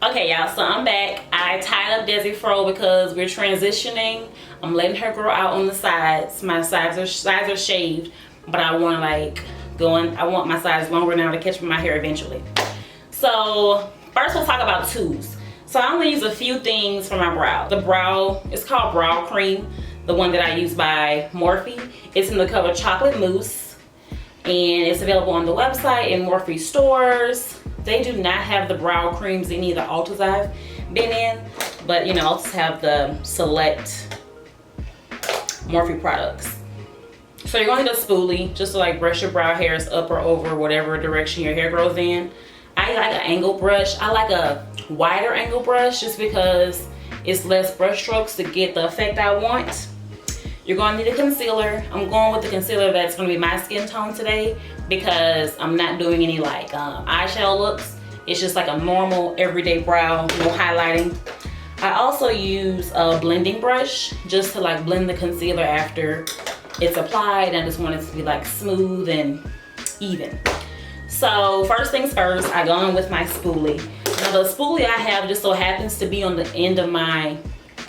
Okay, y'all, so I'm back. I tied up Desi Fro because we're transitioning. I'm letting her grow out on the sides. My sides are shaved, but I want to like I want my sides longer now to catch my hair eventually. So first we'll talk about tubes. So I'm gonna use a few things for my brow. The brow, it's called Brow Cream, the one that I use by Morphe. It's in the color Chocolate Mousse, and it's available on the website in Morphe stores. They do not have the brow creams in any of the Ultas I've been in, but you know, Ultas have the select Morphe products. So you're going to need a spoolie just to like brush your brow hairs up or over whatever direction your hair grows in. I like an angle brush. I like a wider angle brush just because it's less brush strokes to get the effect I want. You're going to need a concealer. I'm going with the concealer that's going to be my skin tone today because I'm not doing any like eyeshadow looks. It's just like a normal everyday brow, no highlighting. I also use a blending brush just to like blend the concealer after it's applied. I just want it to be like smooth and even. So first things first, I go in with my spoolie. Now the spoolie I have just so happens to be on the end of my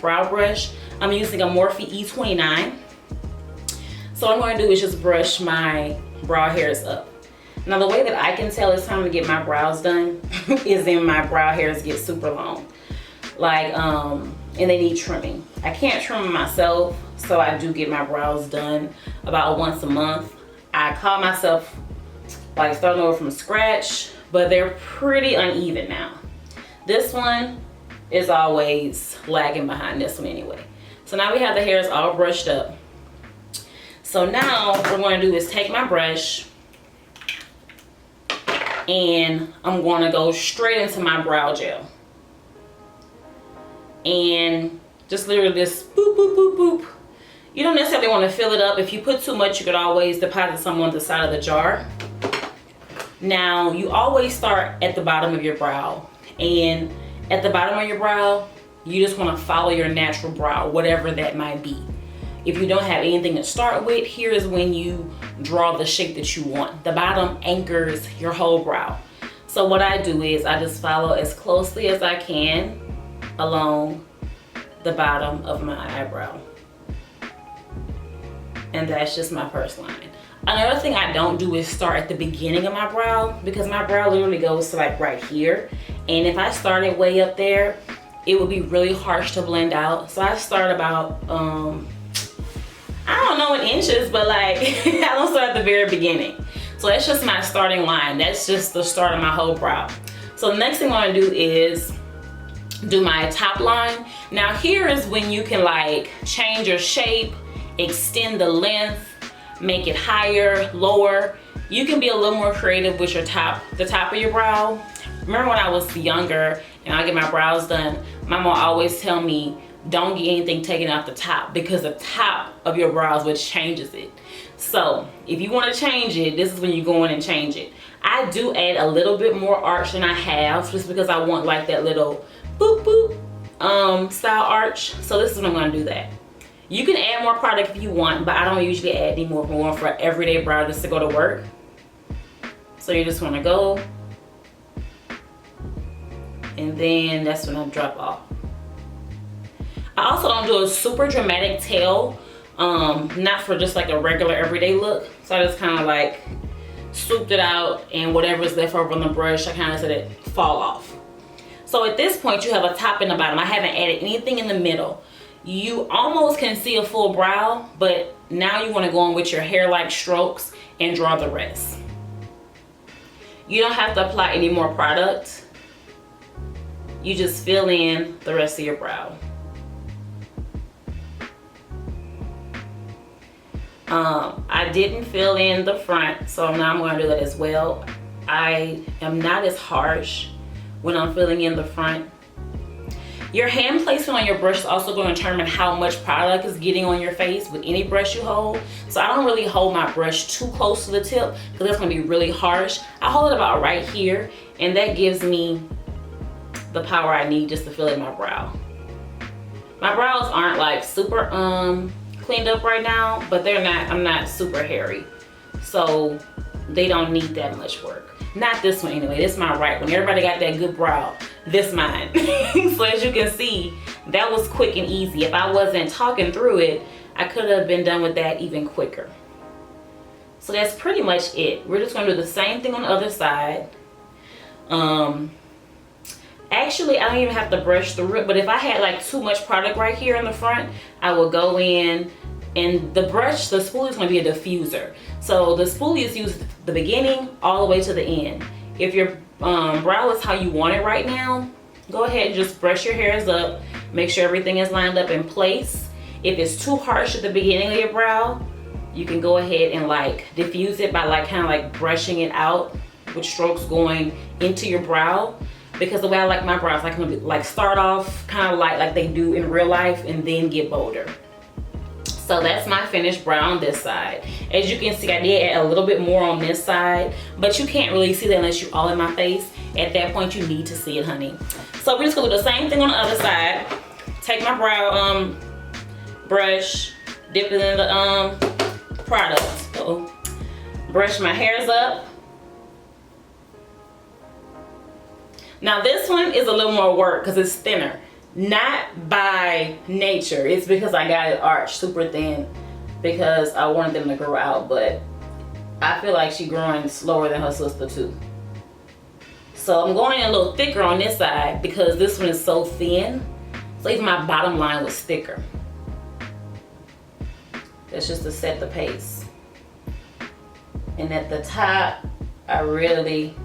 brow brush. I'm using a Morphe E29. So what I'm going to do is just brush my brow hairs up. Now the way that I can tell it's time to get my brows done is when my brow hairs get super long. Like, and they need trimming. I can't trim them myself, so I do get my brows done about once a month. I call myself like starting over from scratch, but they're pretty uneven now. This one is always lagging behind this one anyway. So now we have the hairs all brushed up. So now what I'm going to do is take my brush and I'm going to go straight into my brow gel. And just literally just boop, boop, boop, boop. You don't necessarily want to fill it up. If you put too much, you could always deposit some on the side of the jar. Now, you always start at the bottom of your brow. And at the bottom of your brow, you just want to follow your natural brow, whatever that might be. If you don't have anything to start with, here is when you draw the shape that you want. The bottom anchors your whole brow. So what I do is I just follow as closely as I can along the bottom of my eyebrow. And that's just my first line. Another thing I don't do is start at the beginning of my brow because my brow literally goes to like right here. And if I started way up there, it would be really harsh to blend out. So I start about, I don't know in inches, but like I don't start at the very beginning. So that's just my starting line. That's just the start of my whole brow. So the next thing I want to do is do my top line. Now here is when you can like change your shape, extend the length, make it higher, lower. You can be a little more creative with your the top of your brow. Remember when I was younger and I get my brows done, my mom always tell me, don't get anything taken off the top because the top of your brows which changes it. So if you want to change it, this is when you go in and change it. I do add a little bit more arch than I have just because I want like that little boop boop style arch. So this is when I'm going to do that. You can add more product if you want, but I don't usually add any more for everyday brow just to go to work. So you just want to go, and then that's when I drop off. I also don't do a super dramatic tail, not for just like a regular everyday look. So I just kind of like swooped it out, and whatever's left over on the brush, I kind of let it fall off. So at this point, you have a top and a bottom. I haven't added anything in the middle. You almost can see a full brow, but now you want to go in with your hair-like strokes and draw the rest. You don't have to apply any more product. You just fill in the rest of your brow. I didn't fill in the front, so now I'm going to do that as well. I am not as harsh when I'm filling in the front. Your hand placement on your brush is also going to determine how much product is getting on your face with any brush you hold. So I don't really hold my brush too close to the tip because that's going to be really harsh. I hold it about right here, and that gives me the power I need just to fill in my brow. My brows aren't like super cleaned up right now, but they're not, I'm not super hairy. So they don't need that much work. Not this one anyway, this is my right one. Everybody got that good brow. This mine. So as you can see, that was quick and easy. If I wasn't talking through it, I could have been done with that even quicker. So that's pretty much it. We're just gonna do the same thing on the other side. Actually, I don't even have to brush through it, but if I had like too much product right here in the front, I will go in, and the brush, the spoolie is gonna be a diffuser. So the spoolie is used at the beginning all the way to the end. If your brow is how you want it right now, go ahead and just brush your hairs up, make sure everything is lined up in place. If it's too harsh at the beginning of your brow, you can go ahead and like diffuse it by like kind of like brushing it out with strokes going into your brow. Because the way I like my brows, I can like start off kind of like they do in real life and then get bolder. So that's my finished brow on this side. As you can see, I did add a little bit more on this side, but you can't really see that unless you're all in my face. At that point, you need to see it, honey. So we're just gonna do the same thing on the other side. Take my brow brush, dip it in the product. Uh-oh. Brush my hairs up. Now this one is a little more work because it's thinner. Not by nature, it's because I got it arched super thin because I wanted them to grow out, but I feel like she's growing slower than her sister too. So I'm going in a little thicker on this side because this one is so thin. So even my bottom line was thicker. That's just to set the pace. And at the top, I really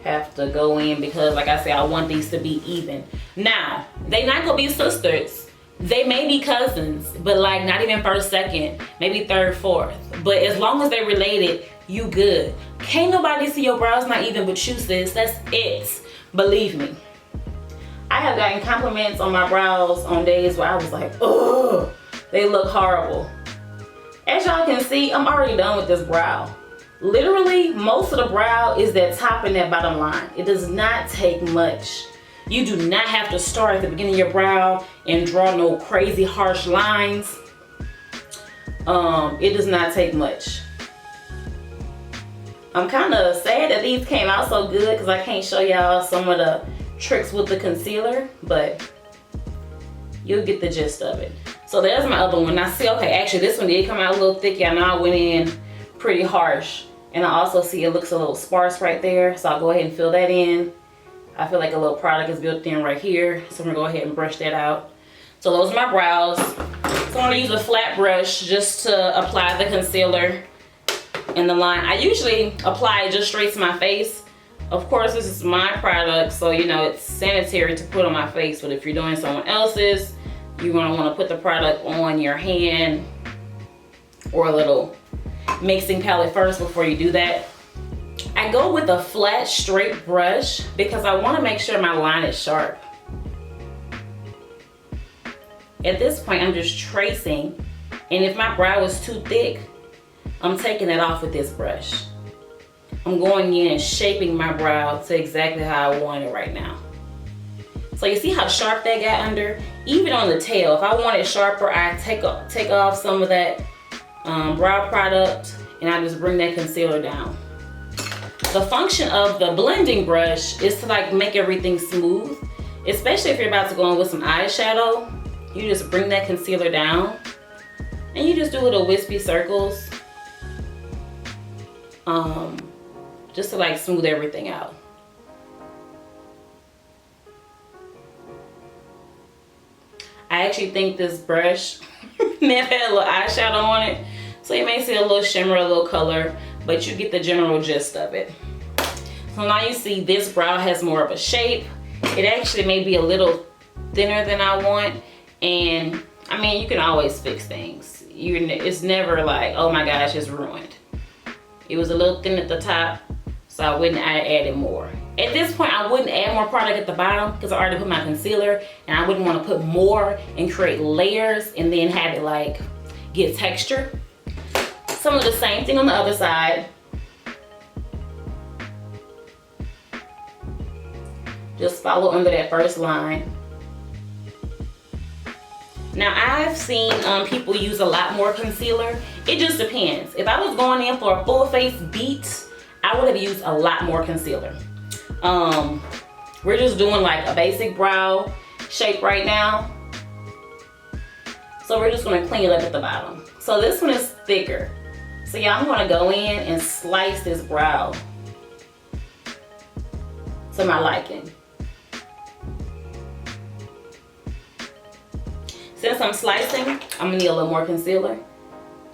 have to go in because like I said, I want these to be even. Now, they not gonna be sisters. They may be cousins, but like not even first, second, maybe third, fourth. But as long as they're related, you good. Can't nobody see your brows not even but you, sis. That's it. Believe me. I have gotten compliments on my brows on days where I was like, ugh, they look horrible. As y'all can see, I'm already done with this brow. Literally, most of the brow is that top and that bottom line. It does not take much. You do not have to start at the beginning of your brow and draw no crazy harsh lines. It does not take much. I'm kind of sad that these came out so good because I can't show y'all some of the tricks with the concealer, but you'll get the gist of it. So there's my other one. Now see, okay, actually this one did come out a little thick. I know I went in pretty harsh. And I also see it looks a little sparse right there. So I'll go ahead and fill that in. I feel like a little product is built in right here. So I'm gonna go ahead and brush that out. So those are my brows. So I'm gonna use a flat brush just to apply the concealer in the line. I usually apply it just straight to my face. Of course, this is my product, so you know it's sanitary to put on my face. But if you're doing someone else's, you're gonna wanna put the product on your hand or a little mixing palette first before you do that. I go with a flat straight brush because I want to make sure my line is sharp. At this point I'm just tracing, and if my brow is too thick, I'm taking it off with this brush. I'm going in and shaping my brow to exactly how I want it right now. So you see how sharp that got under? Even on the tail, if I want it sharper, I take off some of that brow product and I just bring that concealer down. The function of the blending brush is to like make everything smooth, especially if you're about to go in with some eyeshadow. You just bring that concealer down and you just do little wispy circles just to like smooth everything out. I actually think this brush may have had a little eyeshadow on it, so you may see a little shimmer, a little color, but you get the general gist of it. So now you see this brow has more of a shape. It actually may be a little thinner than I want, and I mean, you can always fix things. It's never like, oh my gosh, it's ruined. It was a little thin at the top, so I wouldn't add it more. At this point, I wouldn't add more product at the bottom because I already put my concealer, and I wouldn't want to put more and create layers and then have it like get texture. Some of the same thing on the other side. Just follow under that first line. Now I've seen people use a lot more concealer. It just depends. If I was going in for a full face beat, I would have used a lot more concealer. We're just doing like a basic brow shape right now. So we're just gonna clean it up at the bottom. So this one is thicker. So yeah, I'm gonna go in and slice this brow to my liking. Since I'm slicing, I'm gonna need a little more concealer.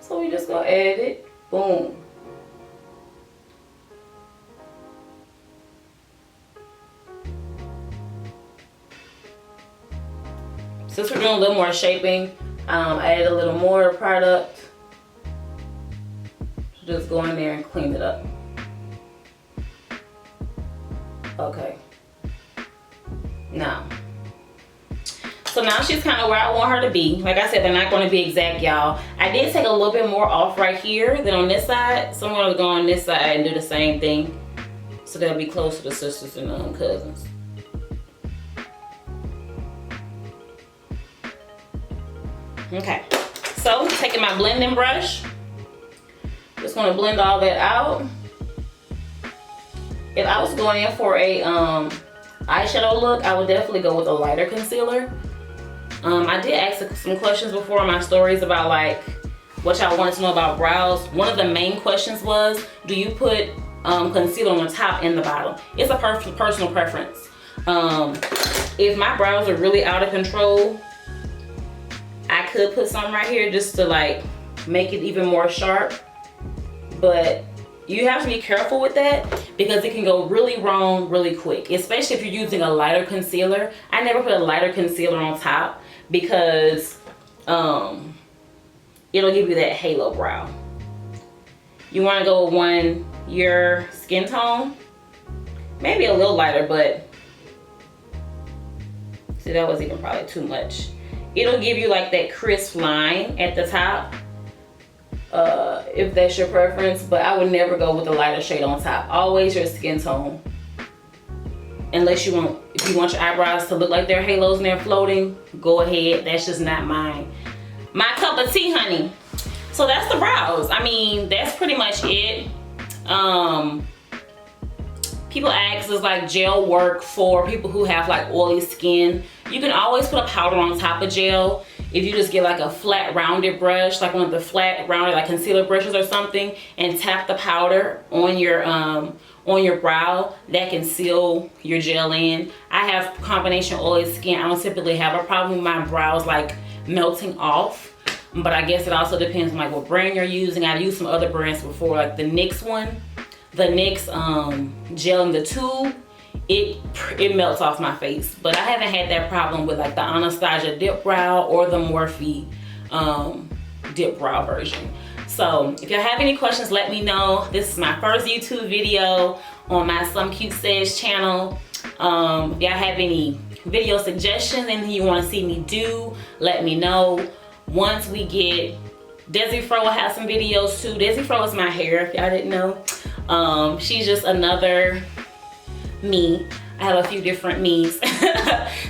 So we just gonna add it, boom. Since we're doing a little more shaping, I added a little more product. Just go in there and clean it up. Okay. Now, so now she's kind of where I want her to be. Like I said, they're not going to be exact, y'all. I did take a little bit more off right here than on this side. So I'm going to go on this side and do the same thing. So they'll be close to the sisters and cousins. Okay, so taking my blending brush, just gonna blend all that out. If I was going in for a eyeshadow look, I would definitely go with a lighter concealer. I did ask some questions before in my stories about like what y'all wanted to know about brows. One of the main questions was, do you put concealer on the top and the bottom? It's a personal preference. If my brows are really out of control, I could put some right here just to like make it even more sharp, but you have to be careful with that because it can go really wrong really quick, especially if you're using a lighter concealer. I never put a lighter concealer on top because it'll give you that halo brow. You want to go with one your skin tone, maybe a little lighter, but see, that was even probably too much. It'll give you like that crisp line at the top, if that's your preference, but I would never go with a lighter shade on top. Always your skin tone. Unless if you want your eyebrows to look like they're halos and they're floating, go ahead. That's just not my cup of tea, honey. So that's the brows. I mean, that's pretty much it. People ask, does like gel work for people who have like oily skin? You can always put a powder on top of gel. If you just get like a flat rounded brush, like one of the flat rounded like concealer brushes or something, and tap the powder on your brow, that can seal your gel in. I have combination oily skin. I don't typically have a problem with my brows like melting off, but I guess it also depends on like what brand you're using. I've used some other brands before, like the NYX one. The NYX gel in the tube, it melts off my face, but I haven't had that problem with like the Anastasia dip brow or the Morphe dip brow version. So if y'all have any questions, let me know. This is my first YouTube video on my SumCute Says channel. If y'all have any video suggestions, anything you want to see me do, let me know. Once we get, Desi Fro will have some videos too. Desi Fro is my hair, if y'all didn't know. She's just another me. I have a few different me's.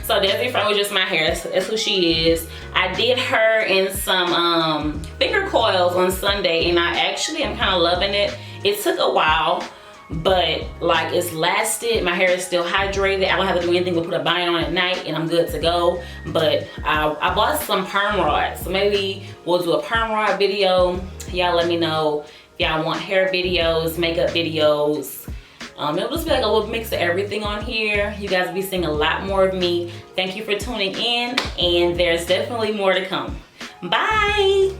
So Desi Fro is just my hair. That's who she is. I did her in some finger coils on Sunday, and I actually am kind of loving it. It took a while, but like it's lasted. My hair is still hydrated. I don't have to do anything but put a bind on at night and I'm good to go. But I bought some perm rods, so maybe we'll do a perm rod video. Y'all let me know if y'all want hair videos, makeup videos. It'll just be like a little mix of everything on here. You guys will be seeing a lot more of me. Thank you for tuning in, and there's definitely more to come. Bye.